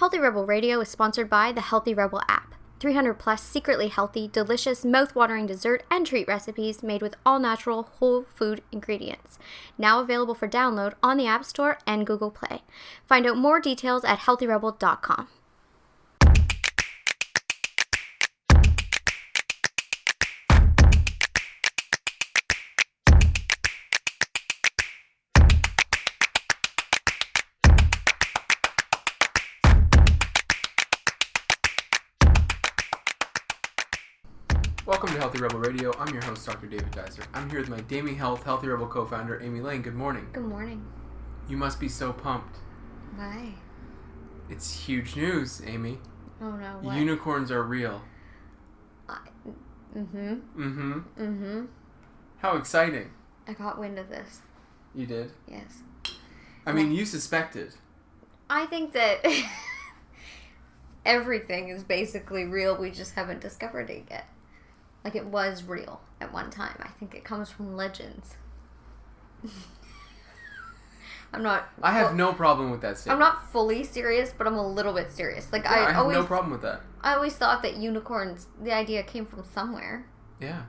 Healthy Rebel Radio is sponsored by the Healthy Rebel app. 300 plus secretly healthy, delicious, mouth-watering dessert and treat recipes made with all-natural, whole food ingredients. Now available for download on the App Store and Google Play. Find out more details at healthyrebel.com. Welcome to Healthy Rebel Radio. I'm your host, Dr. David Geiser. I'm here with my Damie Health Healthy Rebel co-founder, Amy Lane. Good morning. Good morning. You must be so pumped. Why? It's huge news, Amy. Oh no, what? Unicorns are real. How exciting. I got wind of this. You did? Yes. I mean, you suspected. I think that everything is basically real. We just haven't discovered it yet. Like, it was real at one time. I think it comes from legends. I have no problem with that statement. I'm not fully serious, but I'm a little bit serious. Like, I have no problem with that. I always thought that unicorns, the idea came from somewhere. Yeah.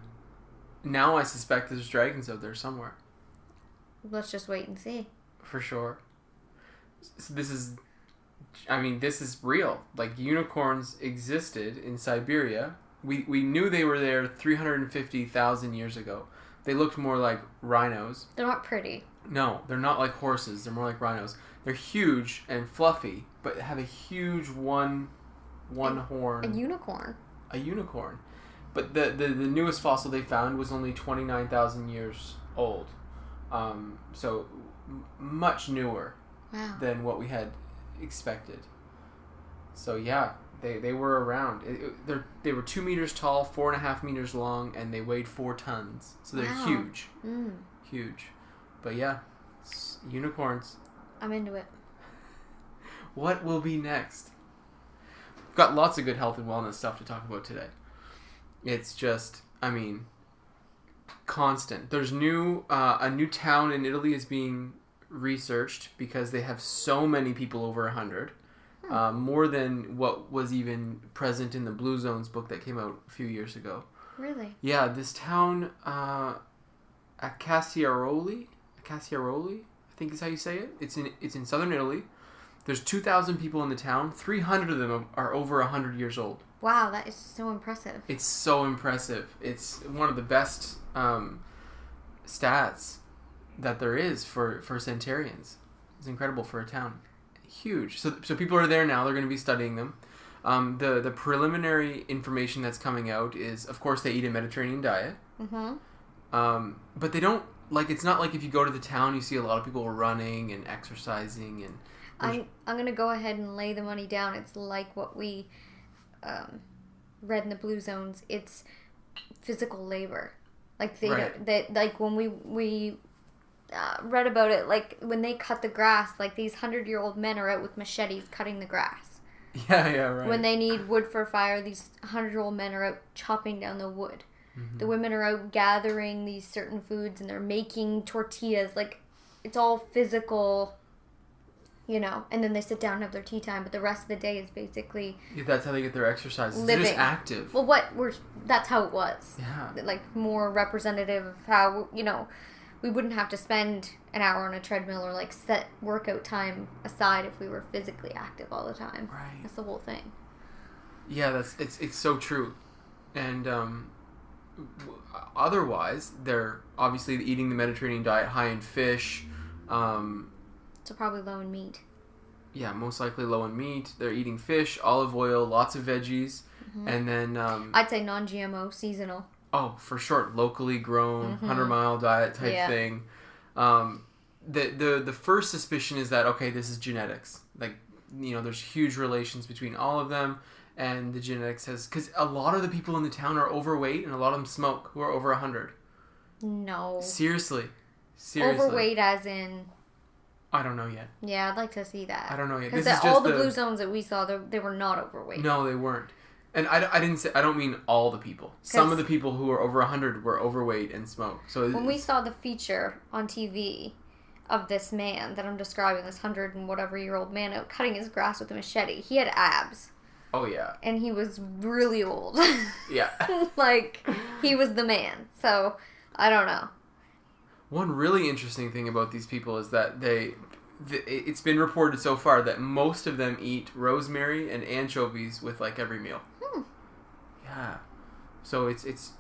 Now I suspect there's dragons out there somewhere. Let's just wait and see. For sure. So this is real. Like, unicorns existed in Siberia. We knew they were there 350,000 years ago. They looked more like rhinos. They're not pretty. No, they're not like horses. They're more like rhinos. They're huge and fluffy, but have a huge one horn. A unicorn. A unicorn. But the newest fossil they found was only 29,000 years old. So much newer than what we had expected. So yeah. They were around. They were 2 meters tall, 4.5 meters long, and they weighed 4 tons. So they're huge. Huge. But yeah, unicorns. I'm into it. What will be next? We've got lots of good health and wellness stuff to talk about today. It's just, constant. There's a new town in Italy is being researched because they have so many people over 100. More than what was even present in the Blue Zones book that came out a few years ago. Really? Yeah, this town, Acciaroli, I think is how you say it. It's in southern Italy. There's 2,000 people in the town. 300 of them are over 100 years old. Wow, that is so impressive. It's so impressive. It's one of the best stats that there is for centenarians. It's incredible for a town. Huge. So people are there now. They're going to be studying them. The preliminary information that's coming out is, of course, they eat a Mediterranean diet. But they don't, it's not like if you go to the town, you see a lot of people running and exercising. And I'm going to go ahead and lay the money down. It's like what we read in the Blue Zones. It's physical labor. Like when we read about it, like when they cut the grass, like these 100-year-old men are out with machetes cutting the grass. Yeah, right. When they need wood for a fire, these 100-year-old men are out chopping down the wood. Mm-hmm. The women are out gathering these certain foods and they're making tortillas. Like, it's all physical, and then they sit down and have their tea time, but the rest of the day is basically... Yeah, that's how they get their exercise. Living. They're just active. Well, that's how it was. Yeah. Like, more representative of how, we wouldn't have to spend an hour on a treadmill or set workout time aside if we were physically active all the time. Right. That's the whole thing. Yeah, it's so true. And otherwise, they're obviously eating the Mediterranean diet high in fish. So probably low in meat. Yeah, most likely low in meat. They're eating fish, olive oil, lots of veggies, and then... I'd say non-GMO, seasonal. Oh, for sure. Locally grown, 100-mile diet type thing. The first suspicion is that, okay, this is genetics. There's huge relations between all of them, and the genetics has... Because a lot of the people in the town are overweight, and a lot of them smoke who are over 100. No. Seriously. Overweight as in... I don't know yet. Yeah, I'd like to see that. I don't know yet. Because all the Blue Zones that we saw, they were not overweight. No, they weren't. And I don't mean all the people. Some of the people who are over 100 were overweight and smoked. So when we saw the feature on TV of this man that I'm describing, this 100 and whatever year old man out cutting his grass with a machete. He had abs. Oh, yeah. And he was really old. Yeah. Like, he was the man. So, I don't know. One really interesting thing about these people is that it's been reported so far that most of them eat rosemary and anchovies with, like, every meal. Yeah. So, it's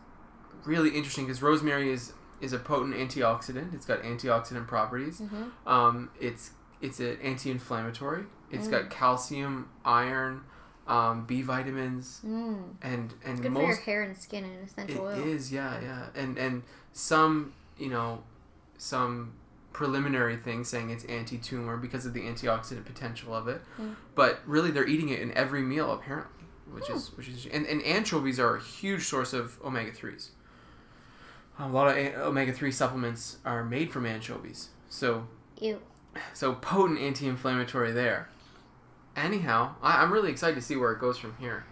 really interesting because rosemary is a potent antioxidant. It's got antioxidant properties. Mm-hmm. It's an anti-inflammatory. It's got calcium, iron, B vitamins, and good for your hair and skin and essential oil. It is, yeah. And some, some preliminary things saying it's anti-tumor because of the antioxidant potential of it. But really, they're eating it in every meal apparently, which is and anchovies are a huge source of omega-3s. A lot of omega-3 supplements are made from anchovies. So, so potent anti-inflammatory there. Anyhow, I'm really excited to see where it goes from here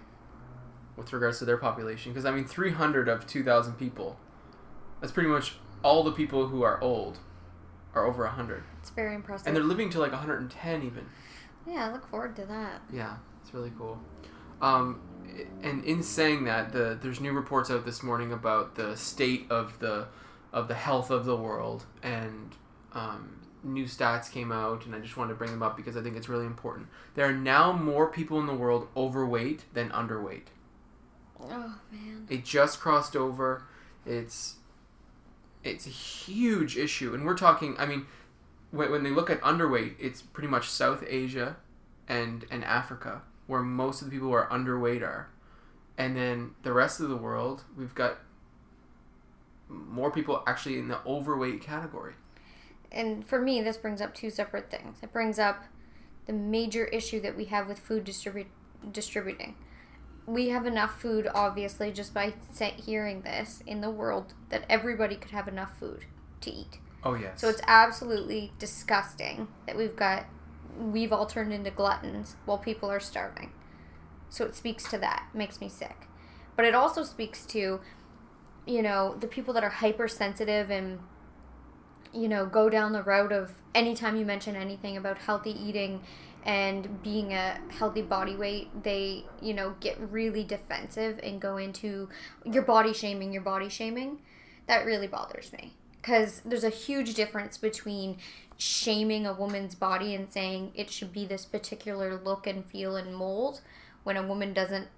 with regards to their population. Because, 300 of 2,000 people, that's pretty much all the people who are old are over 100. It's very impressive. And they're living to like 110 even. Yeah, I look forward to that. Yeah, it's really cool. And in saying that, there's new reports out this morning about the state of the health of the world, and new stats came out, and I just wanted to bring them up because I think it's really important. There are now more people in the world overweight than underweight. Oh, man. It just crossed over. It's a huge issue, and we're talking, when they look at underweight, it's pretty much South Asia and Africa, where most of the people who are underweight are. And then the rest of the world, we've got more people actually in the overweight category. And for me, this brings up two separate things. It brings up the major issue that we have with food distributing. We have enough food, obviously, just by hearing this in the world, that everybody could have enough food to eat. Oh, yes. So it's absolutely disgusting that we've all turned into gluttons while people are starving. So it speaks to that. It makes me sick. But it also speaks to, the people that are hypersensitive and, go down the route of anytime you mention anything about healthy eating and being a healthy body weight, they, get really defensive and go into your body shaming. That really bothers me. Because there's a huge difference between shaming a woman's body and saying it should be this particular look and feel and mold when a woman doesn't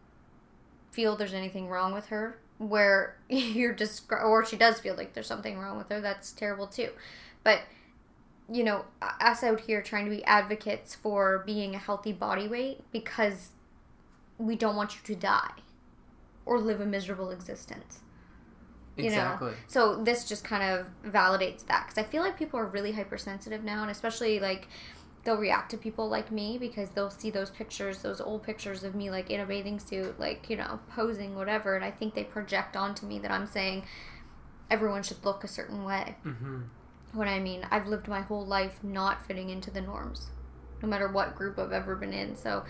feel there's anything wrong with her, where or she does feel like there's something wrong with her. That's terrible too. But, us out here trying to be advocates for being a healthy body weight because we don't want you to die or live a miserable existence. Exactly. So this just kind of validates that, because I feel like people are really hypersensitive now, and especially like they'll react to people like me because they'll see those old pictures of me like in a bathing suit, like, posing, whatever, and I think they project onto me that I'm saying everyone should look a certain way. Mm-hmm. When I've lived my whole life not fitting into the norms, no matter what group I've ever been in, so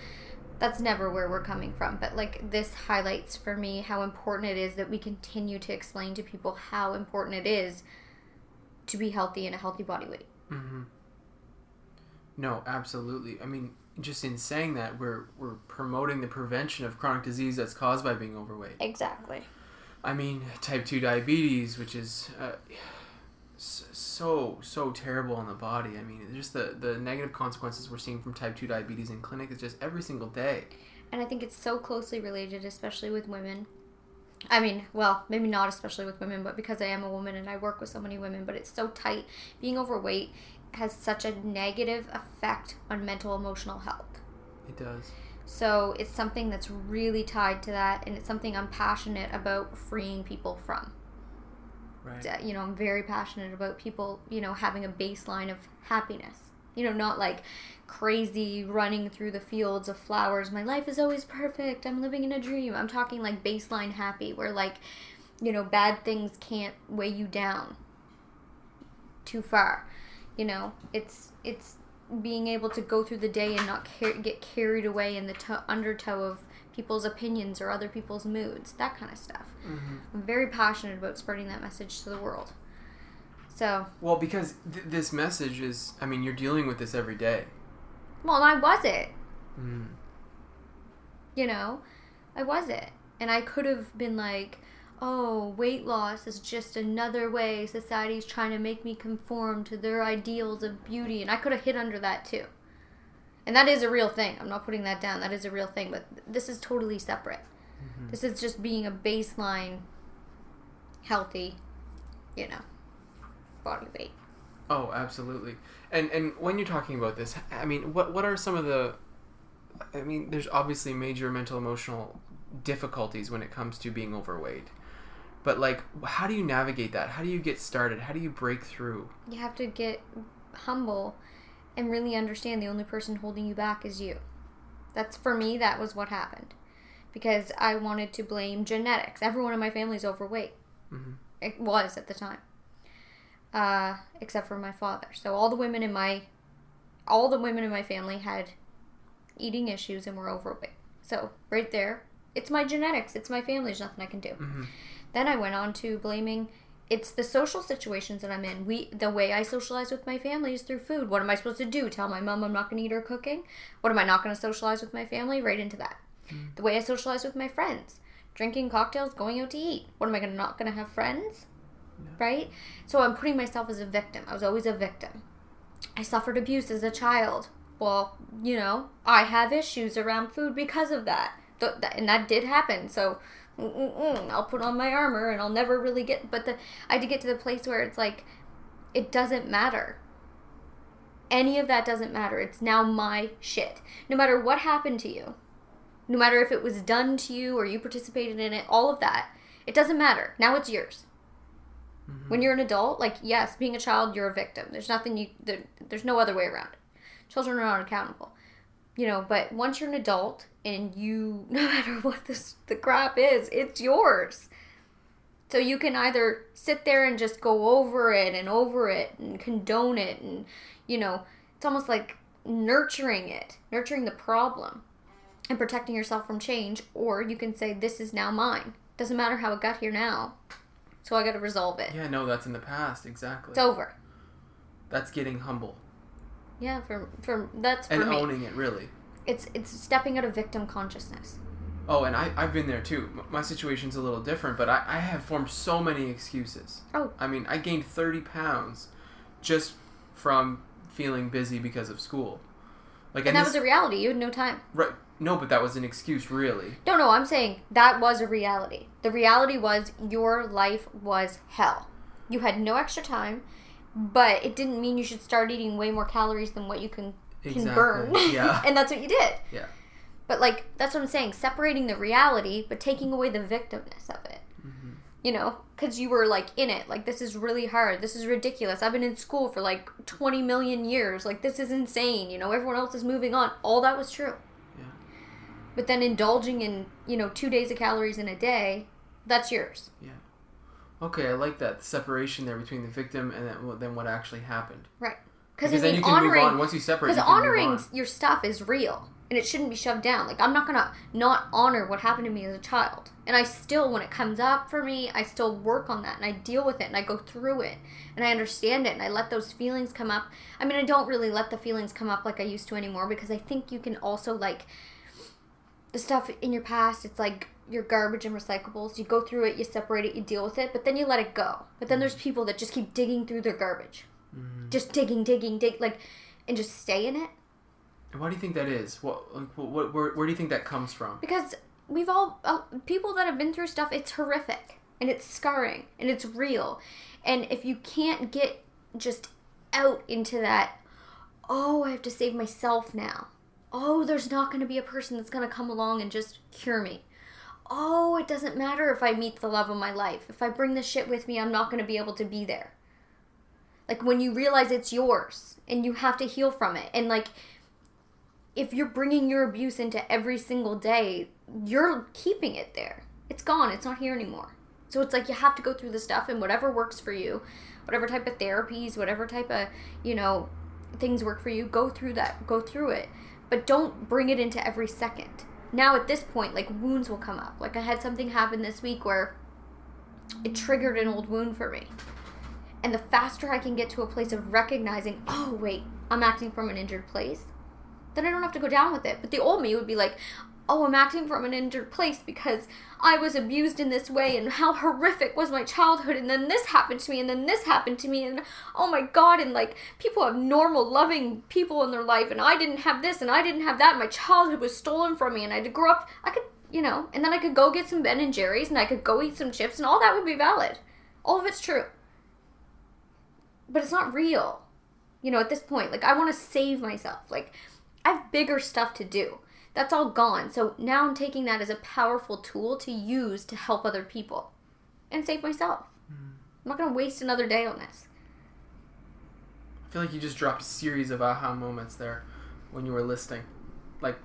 that's never where we're coming from. But, like, this highlights for me how important it is that we continue to explain to people how important it is to be healthy and a healthy body weight. Mm-hmm. No, absolutely. Just in saying that, we're promoting the prevention of chronic disease that's caused by being overweight. Exactly. Type 2 diabetes, which is so terrible on the body. Just the negative consequences we're seeing from type 2 diabetes in clinic is just every single day. And I think it's so closely related, especially with women. Maybe not especially with women, but because I am a woman and I work with so many women, but it's so tight. Being overweight has such a negative effect on mental, emotional health. It does. So it's something that's really tied to that, and it's something I'm passionate about freeing people from. Right. I'm very passionate about people, having a baseline of happiness. Not like crazy running through the fields of flowers. My life is always perfect. I'm living in a dream. I'm talking like baseline happy, where like, bad things can't weigh you down too far. It's being able to go through the day and not get carried away in the undertow of people's opinions or other people's moods, that kind of stuff. Mm-hmm. I'm very passionate about spreading that message to the world. So. Well, because this message is, I mean, you're dealing with this every day. Well, and I wasn't. Mm. You know, I wasn't. And I could have been like, oh, weight loss is just another way society's trying to make me conform to their ideals of beauty. And I could have hid under that too. And that is a real thing. I'm not putting that down. That is a real thing. But this is totally separate. Mm-hmm. This is just being a baseline, healthy, you know, body weight. Oh, absolutely. And when you're talking about this, I mean, what are some of the... I mean, there's obviously major mental, emotional difficulties when it comes to being overweight. But, like, how do you navigate that? How do you get started? How do you break through? You have to get humble and really understand the only person holding you back is you. That's, for me, that was what happened. Because I wanted to blame genetics. Everyone in my family is overweight. Mm-hmm. It was at the time. Except for my father. So all the women in my family had eating issues and were overweight. So right there, it's my genetics. It's my family. There's nothing I can do. Mm-hmm. Then I went on to blaming... It's the social situations that I'm in. The way I socialize with my family is through food. What am I supposed to do? Tell my mom I'm not going to eat her cooking? What am I not going to socialize with my family? Right into that. Mm. The way I socialize with my friends. Drinking cocktails, going out to eat. What am I not going to have friends? No. Right? So I'm putting myself as a victim. I was always a victim. I suffered abuse as a child. Well, you know, I have issues around food because of that. And that did happen. So... I'll put on my armor and I'll never really get... But I had to get to the place where it's like, it doesn't matter. Any of that doesn't matter. It's now my shit. No matter what happened to you, no matter if it was done to you or you participated in it, all of that, it doesn't matter. Now it's yours. Mm-hmm. When you're an adult, like, yes, being a child, you're a victim. There's there's no other way around it. Children are not accountable. You know, but once you're an adult and you, no matter what the crap is, it's yours. So you can either sit there and just go over it and condone it. And, you know, it's almost like nurturing the problem and protecting yourself from change. Or you can say, this is now mine. Doesn't matter how it got here now. So I got to resolve it. Yeah, no, that's in the past. Exactly. It's over. That's getting humble. Yeah, that's for me. And me. owning it, really. It's stepping out of victim consciousness. Oh, and I've been there too. My situation's a little different, but I have formed so many excuses. Oh. I mean, I gained 30 pounds just from feeling busy because of school. And that was a reality. You had no time. Right. No, but that was an excuse, really. No, I'm saying that was a reality. The reality was your life was hell. You had no extra time. But it didn't mean you should start eating way more calories than what you can burn. Yeah. And that's what you did. Yeah. But, like, that's what I'm saying. Separating the reality, but taking away the victimness of it. Mm-hmm. You know? Because you were, like, in it. Like, this is really hard. This is ridiculous. I've been in school for, like, 20 million years. Like, this is insane. You know, everyone else is moving on. All that was true. Yeah. But then indulging in, 2 days of calories in a day, that's yours. Yeah. Okay, I like that. The separation there between the victim and then what actually happened. Right. Because then you can move on. Once you separate, because honoring your stuff is real. And it shouldn't be shoved down. Like, I'm not going to not honor what happened to me as a child. And I still, when it comes up for me, I still work on that. And I deal with it. And I go through it. And I understand it. And I let those feelings come up. I mean, I don't really let the feelings come up like I used to anymore. Because I think you can also, like, the stuff in your past, it's like your garbage and recyclables. You go through it, you separate it, you deal with it, but then you let it go. But then there's people that just keep digging through their garbage. Mm-hmm. Just digging, like, and just stay in it. And why do you think that is? Where do you think that comes from? Because we've all, people that have been through stuff, it's horrific. And it's scarring. And it's real. And if you can't get just out into that, oh, I have to save myself now. Oh, there's not going to be a person that's going to come along and just cure me. Oh, it doesn't matter if I meet the love of my life. If I bring this shit with me, I'm not going to be able to be there. Like, when you realize it's yours and you have to heal from it. And, like, if you're bringing your abuse into every single day, you're keeping it there. It's gone. It's not here anymore. So it's like you have to go through the stuff, and whatever works for you, whatever type of therapies, whatever type of, things work for you, go through that. Go through it. But don't bring it into every second. Now at this point, like, wounds will come up. Like, I had something happen this week where it triggered an old wound for me. And the faster I can get to a place of recognizing, oh, wait, I'm acting from an injured place, then I don't have to go down with it. But the old me would be like, oh, I'm acting from an injured place because I was abused in this way, and how horrific was my childhood, and then this happened to me, and then this happened to me, and oh my God, and like, people have normal, loving people in their life, and I didn't have this, and I didn't have that, and my childhood was stolen from me, and I had to grow up, I could, and then I could go get some Ben & Jerry's, and I could go eat some chips, and all that would be valid. All of it's true. But it's not real. At this point, like, I want to save myself. Like, I have bigger stuff to do. That's all gone. So now I'm taking that as a powerful tool to use to help other people and save myself. I'm not going to waste another day on this. I feel like you just dropped a series of aha moments there when you were listing. Like,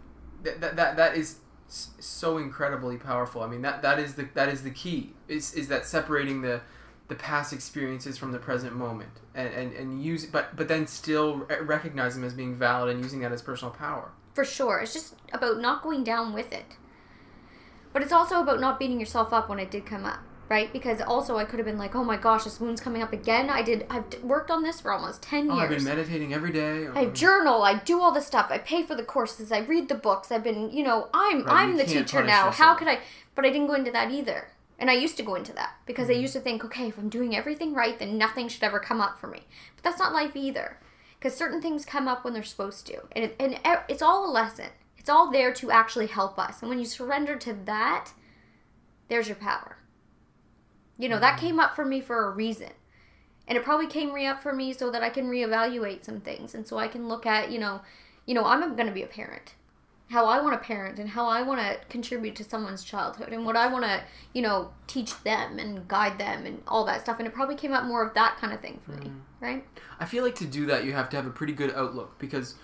that is so incredibly powerful. I mean, that is the key. Is that separating the past experiences from the present moment and use, but then still recognize them as being valid and using that as personal power. For sure. It's just about not going down with it. But it's also about not beating yourself up when it did come up, right? Because also I could have been like, oh my gosh, this wound's coming up again. I've worked on this for almost 10 years. I've been meditating every day. I journal. I do all this stuff. I pay for the courses. I read the books. I've been, I'm the teacher now. How could I? But I didn't go into that either. And I used to go into that because I used to think, okay, if I'm doing everything right, then nothing should ever come up for me. But that's not life either. Because certain things come up when they're supposed to. And it's all a lesson. It's all there to actually help us. And when you surrender to that, there's your power. That came up for me for a reason. And it probably came up for me so that I can reevaluate some things. And so I can look at, I'm going to be a parent. How I want to parent and how I want to contribute to someone's childhood and what I want to, teach them and guide them and all that stuff. And it probably came out more of that kind of thing for me, right? I feel like to do that, you have to have a pretty good outlook because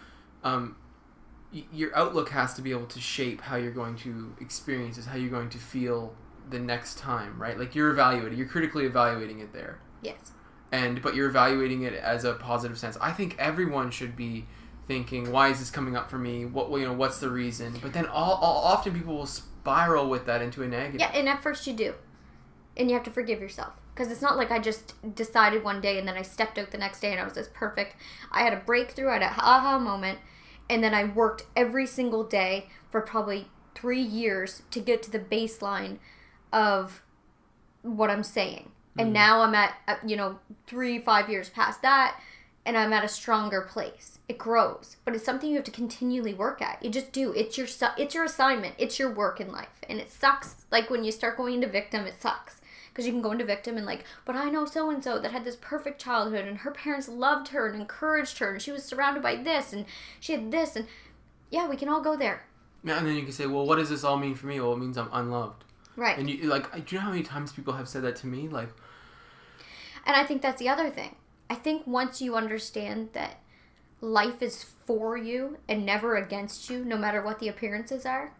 your outlook has to be able to shape how you're going to experience this, how you're going to feel the next time, right? Like you're critically evaluating it there. Yes. But you're evaluating it as a positive sense. I think everyone should be thinking, why is this coming up for me? What's the reason? But then often people will spiral with that into a negative. Yeah, and at first you do. And you have to forgive yourself. Because it's not like I just decided one day and then I stepped out the next day and I was this perfect. I had a breakthrough, I had an aha moment, and then I worked every single day for probably 3 years to get to the baseline of what I'm saying. And now I'm at, 3-5 years past that, and I'm at a stronger place. It grows, but it's something you have to continually work at. You just do. It's your assignment. It's your work in life, and it sucks. Like when you start going into victim, it sucks because you can go into victim and like, but I know so and so that had this perfect childhood, and her parents loved her and encouraged her, and she was surrounded by this, and she had this, and yeah, we can all go there. Yeah, and then you can say, well, what does this all mean for me? Well, it means I'm unloved. Right. And you like, do you know how many times people have said that to me? Like, and I think that's the other thing. I think once you understand that life is for you and never against you, no matter what the appearances are,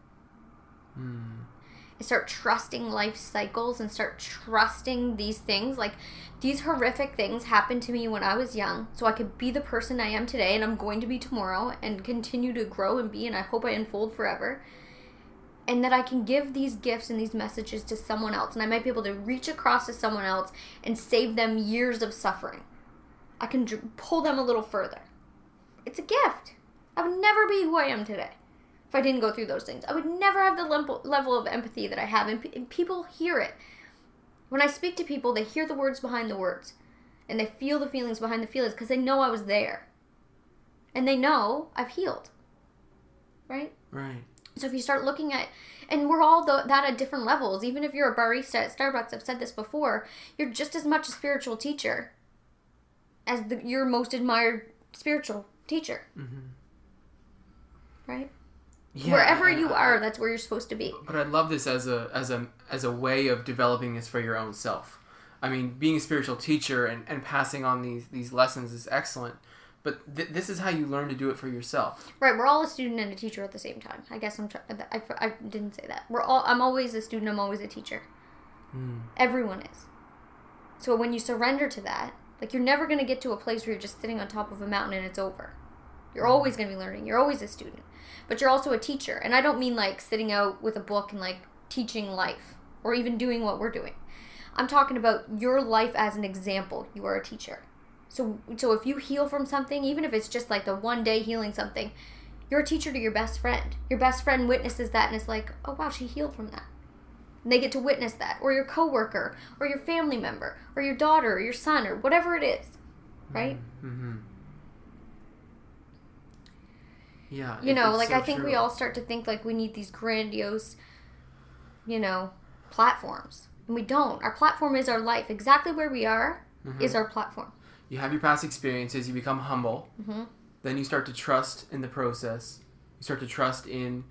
and start trusting life cycles and start trusting these things. Like, these horrific things happened to me when I was young, so I could be the person I am today, and I'm going to be tomorrow, and continue to grow and be, and I hope I unfold forever. And that I can give these gifts and these messages to someone else, and I might be able to reach across to someone else and save them years of suffering. I can pull them a little further. It's a gift. I would never be who I am today if I didn't go through those things. I would never have the level of empathy that I have, and people hear it. When I speak to people, they hear the words behind the words, and they feel the feelings behind the feelings because they know I was there. And they know I've healed. Right? Right. So if you start looking at, and we're all that at different levels, even if you're a barista at Starbucks, I've said this before, you're just as much a spiritual teacher as your most admired spiritual teacher. Right? Yeah, wherever you are, that's where you're supposed to be. But I love this as a way of developing this for your own self. I mean, being a spiritual teacher and passing on these lessons is excellent. But this is how you learn to do it for yourself. Right, we're all a student and a teacher at the same time. I guess I didn't say that. I'm always a student, I'm always a teacher. Everyone is. So when you surrender to that, like, you're never going to get to a place where you're just sitting on top of a mountain and it's over. You're always going to be learning. You're always a student. But you're also a teacher. And I don't mean like sitting out with a book and like teaching life or even doing what we're doing. I'm talking about your life as an example. You are a teacher. So if you heal from something, even if it's just like the one day healing something, you're a teacher to your best friend. Your best friend witnesses that and is like, oh wow, she healed from that. And they get to witness that. Or your coworker, or your family member, or your daughter, or your son, or whatever it is. Right? Mm-hmm. Yeah. You know, like, so I think true. We all start to think like we need these grandiose, you know, platforms. And we don't. Our platform is our life. Exactly where we are is our platform. You have your past experiences. You become humble. Mm-hmm. Then you start to trust in the process. You start to trust in,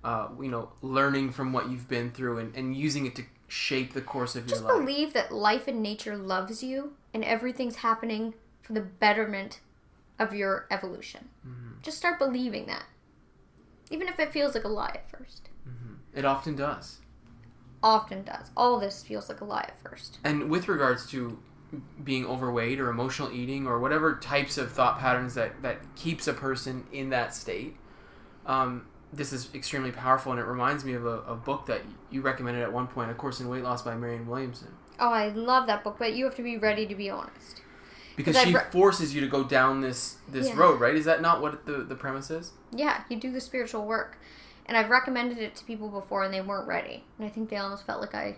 you know, learning from what you've been through and using it to shape the course of your life. Just believe that life and nature loves you and everything's happening for the betterment of your evolution. Mm-hmm. Just start believing that. Even if it feels like a lie at first. Mm-hmm. It often does. Often does. All this feels like a lie at first. And with regards to being overweight or emotional eating or whatever types of thought patterns that keeps a person in that state, this is extremely powerful, and it reminds me of a book that you recommended at one point, A Course in Weight Loss by Marianne Williamson. Oh, I love that book, but you have to be ready to be honest. Because she forces you to go down this road, right? Is that not what the premise is? Yeah, you do the spiritual work. And I've recommended it to people before and they weren't ready. And I think they almost felt like I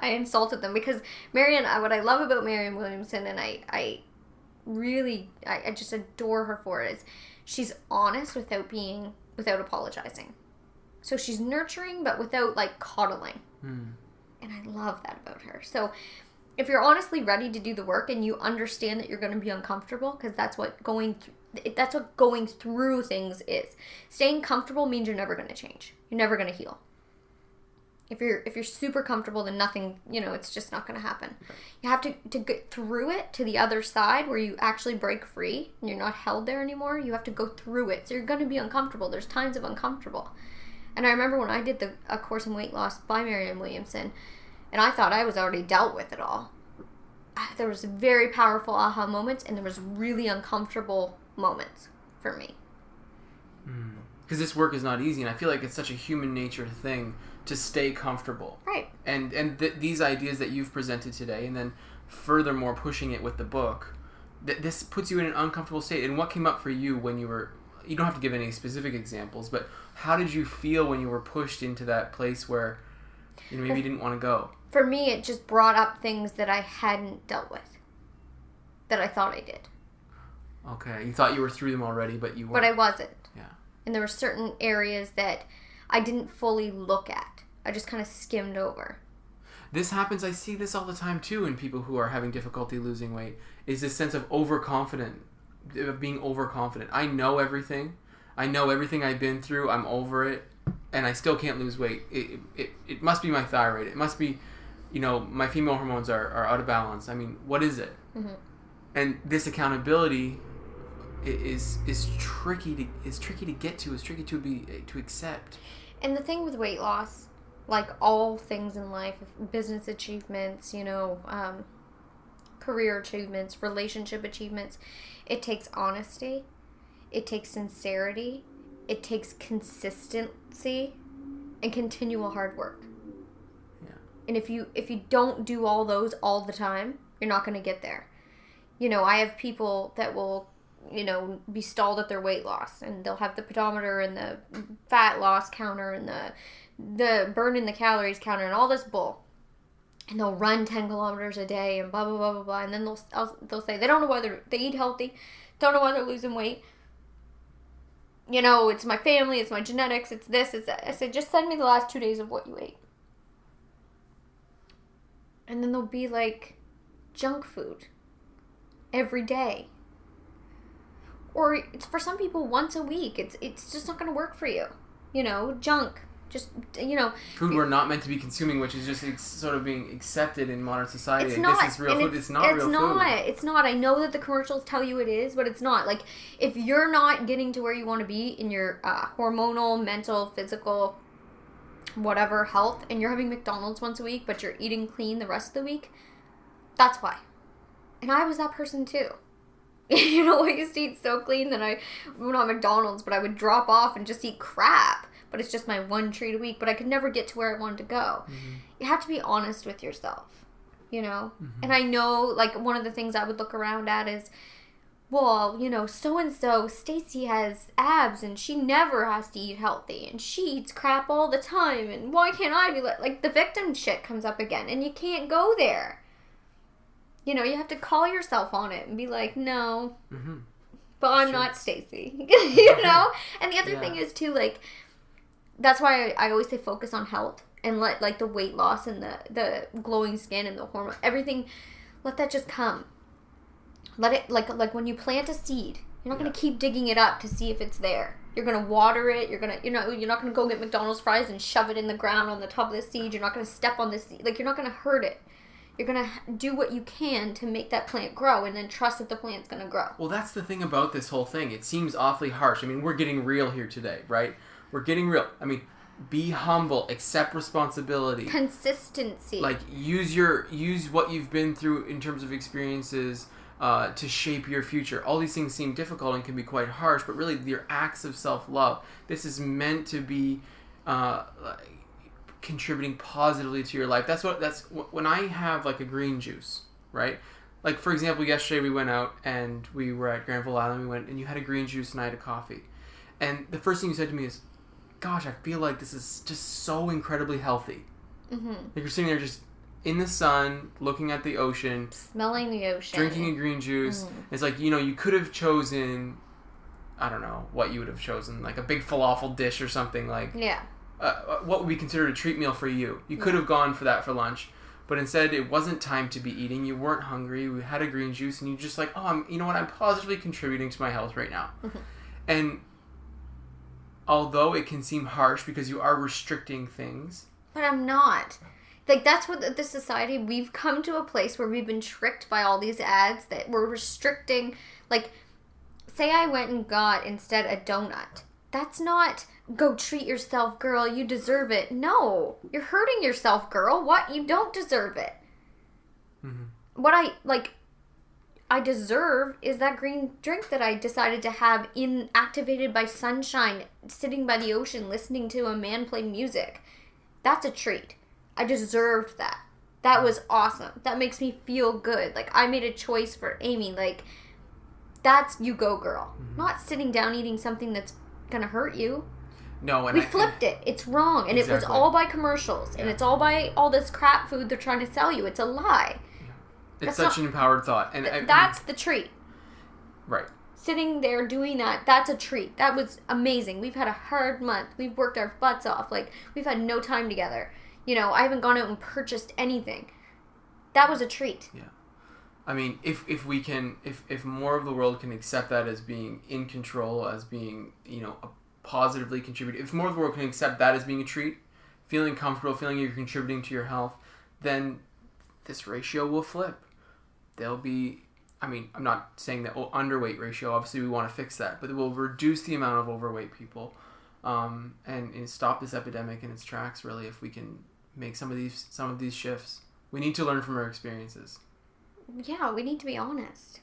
insulted them. Because what I love about Marianne Williamson, and I just adore her for it, is she's honest without apologizing. So she's nurturing but without like coddling. And I love that about her. So if you're honestly ready to do the work and you understand that you're going to be uncomfortable, because that's what going through things is. Staying comfortable means you're never going to change. You're never going to heal. If you're super comfortable, then nothing, it's just not going to happen. You have to get through it to the other side where you actually break free and you're not held there anymore. You have to go through it. So you're going to be uncomfortable. There's times of uncomfortable. And I remember when I did A Course in Weight Loss by Marianne Williamson, and I thought I was already dealt with it all. There was very powerful aha moments, and there was really uncomfortable moments for me. Because this work is not easy, and I feel like it's such a human nature thing to stay comfortable. Right. And these ideas that you've presented today, and then furthermore pushing it with the book, this puts you in an uncomfortable state. And what came up for you when you don't have to give any specific examples, but how did you feel when you were pushed into that place where maybe you didn't want to go? For me, it just brought up things that I hadn't dealt with, that I thought I did. Okay, you thought you were through them already, but you weren't. But I wasn't. Yeah. And there were certain areas that I didn't fully look at. I just kind of skimmed over. This happens, I see this all the time too in people who are having difficulty losing weight, is this sense of being overconfident. I know everything. I know everything I've been through. I'm over it. And I still can't lose weight. It must be my thyroid. It must be, my female hormones are out of balance. I mean, what is it? Mm-hmm. And this accountability is tricky to get to. It's tricky to accept. And the thing with weight loss, like all things in life, business achievements, career achievements, relationship achievements, it takes honesty, it takes sincerity, it takes consistency, and continual hard work. Yeah. And if you don't do all those all the time, you're not going to get there. I have people that will, be stalled at their weight loss, and they'll have the pedometer and the fat loss counter and the burning the calories counter and all this bull. And they'll run 10 kilometers a day and blah, blah, blah, blah, blah. And then they'll say they don't know whether they eat healthy, don't know whether they're losing weight. It's my family, it's my genetics, it's this, it's that. I said, just send me the last 2 days of what you ate. And then they'll be like junk food every day. Or it's for some people once a week. It's just not going to work for you. Junk. Just, Food we're not meant to be consuming, which is just sort of being accepted in modern society. It's not. This is real food. It's not real food. It's not. I know that the commercials tell you it is, but it's not. Like, if you're not getting to where you want to be in your hormonal, mental, physical, whatever health, and you're having McDonald's once a week, but you're eating clean the rest of the week, that's why. And I was that person too. You know, I used to eat so clean that not McDonald's, but I would drop off and just eat crap. But it's just my one treat a week. But I could never get to where I wanted to go. Mm-hmm. You have to be honest with yourself, you know? Mm-hmm. And I know, like, one of the things I would look around at is, well, you know, so-and-so, Stacy has abs and she never has to eat healthy and she eats crap all the time and why can't I be like the victim shit comes up again and you can't go there. You know, you have to call yourself on it and be like, no, mm-hmm. but I'm not Stacy, you know? And the other thing is too, like, that's why I always say focus on health and let, like, the weight loss and the glowing skin and the hormone, everything, let that just come. Let it, like when you plant a seed, you're not going to keep digging it up to see if it's there. You're going to water it. You're not going to go get McDonald's fries and shove it in the ground on the top of the seed. You're not going to step on the seed. Like, you're not going to hurt it. You're going to do what you can to make that plant grow and then trust that the plant's going to grow. Well, that's the thing about this whole thing. It seems awfully harsh. I mean, we're getting real here today, right? We're getting real. I mean, be humble, accept responsibility. Consistency. Like, use what you've been through in terms of experiences to shape your future. All these things seem difficult and can be quite harsh, but really they're acts of self-love. This is meant to be contributing positively to your life. That's when I have, like, a green juice, right? Like, for example, yesterday we went out and we were at Granville Island. And you had a green juice and I had a coffee. And the first thing you said to me is, gosh, I feel like this is just so incredibly healthy. Mm-hmm. Like, you're sitting there just in the sun, looking at the ocean, smelling the ocean, drinking a green juice. Mm. It's like, you know, you could have chosen, I don't know what you would have chosen, like a big falafel dish or something. Like, yeah, what would be considered a treat meal for you? You could have gone for that for lunch, but instead it wasn't time to be eating. You weren't hungry. We had a green juice, and you just like, oh, you know what? I'm positively contributing to my health right now. Mm-hmm. And although it can seem harsh because you are restricting things, but I'm not. Like, that's what this society, we've come to a place where we've been tricked by all these ads that we're restricting. Like, say I went and got instead a donut. That's not, go treat yourself, girl, you deserve it. No, you're hurting yourself, girl. What? You don't deserve it. Mm-hmm. What I deserve is that green drink that I decided to have activated by sunshine, sitting by the ocean, listening to a man play music. That's a treat. I deserved that. That was awesome. That makes me feel good. Like, I made a choice for Amy. Like, that's you go, girl. Mm-hmm. Not sitting down eating something that's gonna hurt you. No, and we flipped it. It's wrong. And exactly. It was all by commercials. Yeah. And it's all by all this crap food they're trying to sell you. It's a lie. Yeah. It's such an empowered thought. And that's the treat. Right. Sitting there doing that's a treat. That was amazing. We've had a hard month. We've worked our butts off. Like, we've had no time together. You know, I haven't gone out and purchased anything. That was a treat. Yeah. I mean, if we can, if more of the world can accept that as being in control, as being, you know, positively contributing, if more of the world can accept that as being a treat, feeling comfortable, feeling you're contributing to your health, then this ratio will flip. There'll be, I mean, I'm not saying that underweight ratio, obviously we want to fix that, but it will reduce the amount of overweight people, and stop this epidemic in its tracks, really, if we can make some of these shifts. We need to learn from our experiences. Yeah, we need to be honest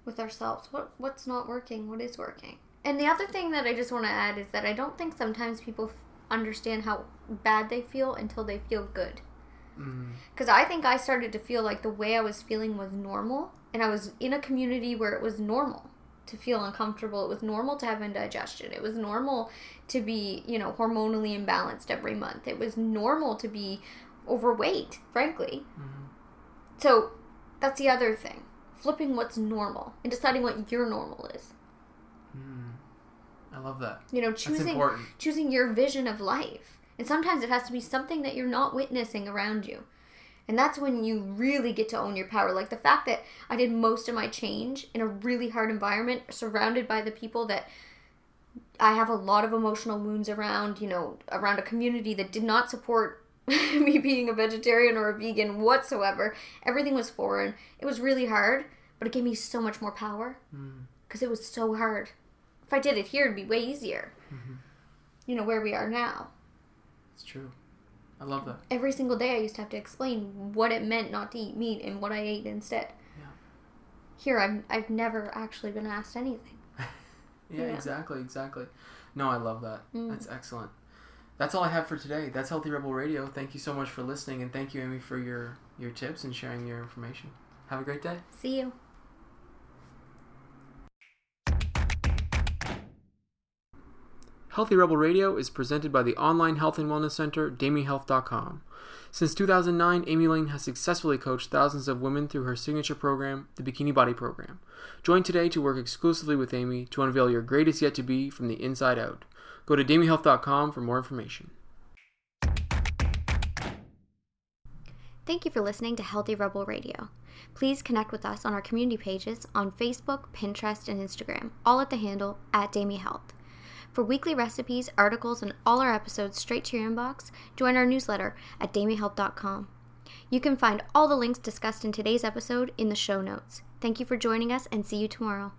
with ourselves. What's not working? What is working? And the other thing that I just want to add is that I don't think sometimes people understand how bad they feel until they feel good. Because I think I started to feel like the way I was feeling was normal, and I was in a community where it was normal to feel uncomfortable. It was normal to have indigestion. It was normal to be, you know, hormonally imbalanced every month. It was normal to be overweight, frankly. Mm-hmm. So that's the other thing. Flipping what's normal and deciding what your normal is. I love that. You know, choosing your vision of life. And sometimes it has to be something that you're not witnessing around you. And that's when you really get to own your power. Like the fact that I did most of my change in a really hard environment, surrounded by the people that I have a lot of emotional wounds around, you know, around a community that did not support me being a vegetarian or a vegan whatsoever. Everything was foreign. It was really hard, but it gave me so much more power because it was so hard. If I did it here, it'd be way easier. Mm-hmm. You know, where we are now. It's true. I love that. Every single day I used to have to explain what it meant not to eat meat and what I ate instead. Yeah. here I've never actually been asked anything. Yeah, exactly. No, I love that. That's excellent. That's all I have for today. That's Healthy Rebel Radio. Thank you so much for listening, and thank you, Amy, for your tips and sharing your information. Have a great day. See you. Healthy Rebel Radio is presented by the online health and wellness center, DamieHealth.com. Since 2009, Amy Lane has successfully coached thousands of women through her signature program, the Bikini Body Program. Join today to work exclusively with Amy to unveil your greatest yet to be from the inside out. Go to DamieHealth.com for more information. Thank you for listening to Healthy Rebel Radio. Please connect with us on our community pages on Facebook, Pinterest, and Instagram, all at the handle @DamieHealth. For weekly recipes, articles, and all our episodes straight to your inbox, join our newsletter at damiehealth.com. You can find all the links discussed in today's episode in the show notes. Thank you for joining us, and see you tomorrow.